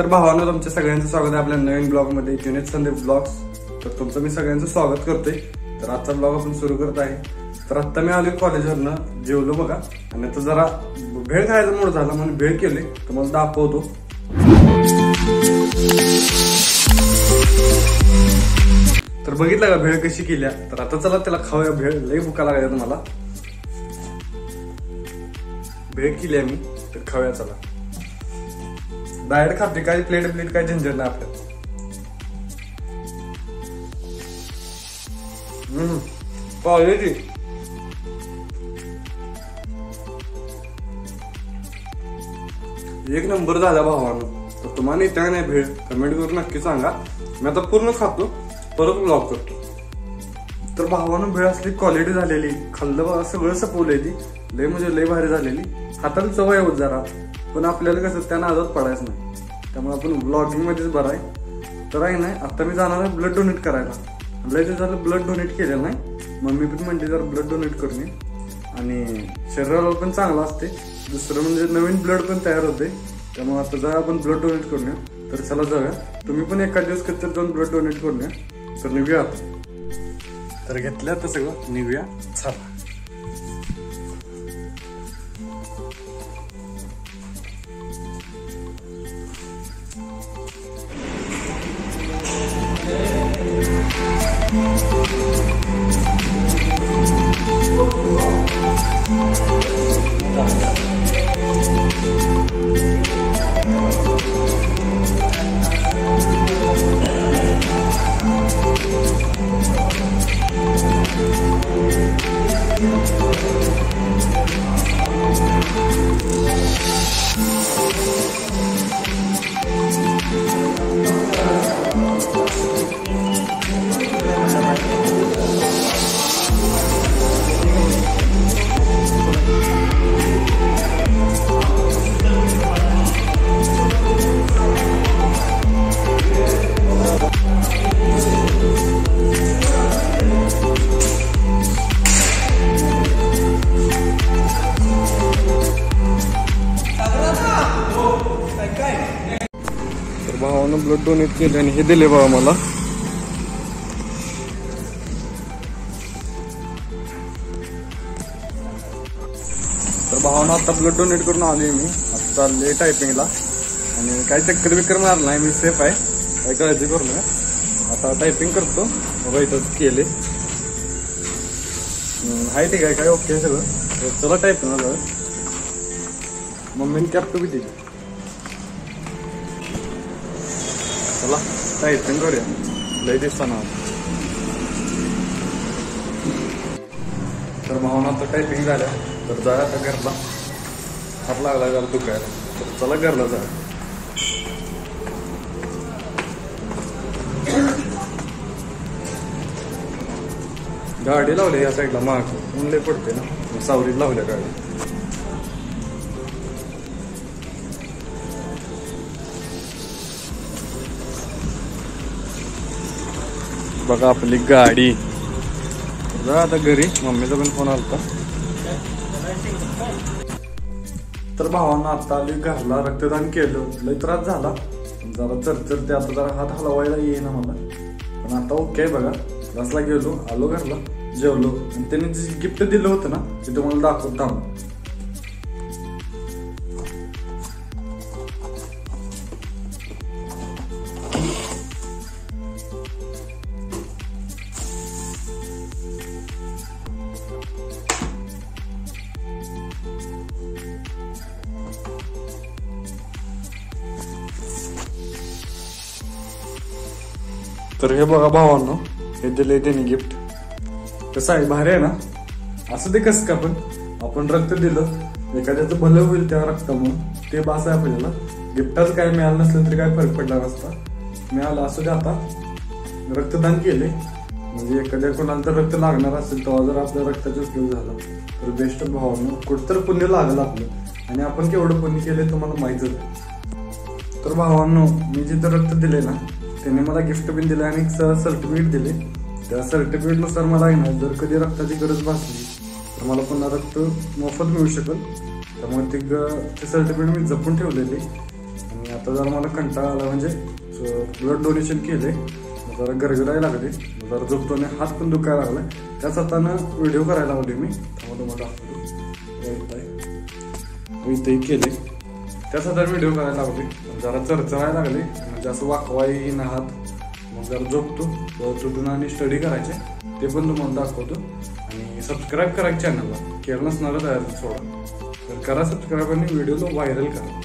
तर भावांनो, तुमच्या सगळ्यांचं स्वागत आहे आपल्या नवीन ब्लॉग मध्ये, जुनेद संदीप ब्लॉग्स. तर तुमचं मी सगळ्यांचं स्वागत करतोय. तर आजचा ब्लॉग आपण सुरू करत आहे. तर आता मी आलो कॉलेजवरनं, जेवलो बघा, आणि आता जरा भेळ खायचा मूड झाला म्हणून भेळ केले, तुम्हाला दाखवतो. तर बघितलं का भेळ कशी केल्या. तर आता चला त्याला खाऊया भेळ, लई भुका लागायचा मला. भेळ केली आम्ही, तर खाऊया चला. डायरेक्ट खाते, काही प्लेट काही झंझट नाही आपल्याला. क्वालिटी एक नंबर झाला भावानं. तर तुम्हाला येत्या नाही भेळ कमेंट करून नक्की सांगा. मी आता पूर्ण खातो, परत ब्लॉग करतो. तर भावानं भेळ असली क्वालिटी झालेली, खाल्लं बघा, सगळं सपवलंय ती. लय म्हणजे लय भारी झालेली. हाताला सवय होत जरा, पण आपल्याला कसं त्या नादात पडायचं नाही, त्यामुळे आपण ब्लॉगिंग मध्येच बरं आहे. तर आहे नाही, आता मी जाणार आहे ब्लड डोनेट करायला. लय दिवस झालं ब्लड डोनेट केलेलं नाही. मम्मी पण म्हणते जरा ब्लड डोनेट करून ये, आणि शरीराला पण चांगलं असते. दुसरं म्हणजे नवीन ब्लड पण तयार होते, त्यामुळे आता जरा आपण ब्लड डोनेट करून या. तर चला जाऊया, तुम्ही पण एका दिवस कधी जाऊन ब्लड डोनेट करून या. तर निघूया आता. तर घेतलं तर सगळं निघूया, चला. भावानं ब्लड डोनेट केले आणि हे दिले बाबा मला. तर भावानं आता ब्लड डोनेट करून आले मी. आता चालले टायपिंगला, आणि काही चक्कर बिक्कर मारला नाही, मी सेफ आहे, काही काळजी करू नका. आता टायपिंग करतो बाबा. इथं केले हाय, ठीक आहे, काय ओके सगळं. चला टायपिंगला जाऊ. मम्मीने कॅप बी दिली. चला टायपिंग करूया, लय दिसताना. तर भावना आता टायपिंग झाल्या, तर जाऊया आता घरला. हात लागला जरा दुखायला, तर चला घरला जाऊया. गाडी लावली या साईडला, माग ऊन लय पडते ना, सावरीत लावल्या गाडी. बघा आपली गाडी. जा आता घरी, मम्मीचा पण फोन आलता. तर भावांना आता आली घरला, रक्तदान केलं. लय त्रास झाला, जरा चरचरते आता, जरा हात हलवायला येईना मला, पण आता ओके आहे बघा. क्लासला गेलो, आलो घरला, जेवलो, आणि त्यांनी जे गिफ्ट दिलं होतं ना, ते तुम्हाला दाखवत थांब. तर हे बघा भावांनो, हे दिले त्यांनी गिफ्ट. कसं आहे, भारी आहे ना. असं ते कसं का, पण आपण रक्त दिलं, एखाद्याचं भलं होईल त्या रक्तामुळे, ते बास आहे आपल्याला. गिफ्टाचं काय मिळालं नसलं तरी काय फरक पडला नसता. मिळालं असं ते. आता रक्तदान केले, म्हणजे एखाद्या कोणाला तर रक्त लागणार असेल, तेव्हा जर आपल्या रक्ताचा उपयोग झाला तर बेस्ट भावांनो. कुठं पुण्य लागलं आपलं, आणि आपण केवढं पुण्य केले तुम्हाला माहितच आहे. तर भावांनो, मी जिथं रक्त दिले ना, त्यांनी मला गिफ्ट पण दिले आणि सर्टिफिकेट दिले. त्या सर्टिफिकेटनुसार मला आहे ना, जर कधी रक्ताची गरज भासली तर मला पुन्हा रक्त मोफत मिळू शकेल. त्यामुळे ते सर्टिफिकेट मी जपून ठेवलेले. आणि आणि आता जरा मला कंटाळा आला, म्हणजे ब्लड डोनेशन केले, जरा गरगरायला लागले, जरा झोपतो आणि हात पण दुखायला लागला. त्याच हातानं व्हिडिओ करायला लावले मी. तुम्हाला इथेही केले, त्याच हाताने व्हिडिओ करायला लावले. जरा चरचरायला लागले, म्हणजे असं वाकवाई ना हात. मग जरा झोपतो, तुटून आणि स्टडी करायचे, ते पण तुम्हाला दाखवतो. आणि सबस्क्राईब करा चॅनलला, केलं नसणारच आहे सोडा, तर करा सबस्क्राईब आणि व्हिडिओला व्हायरल करा.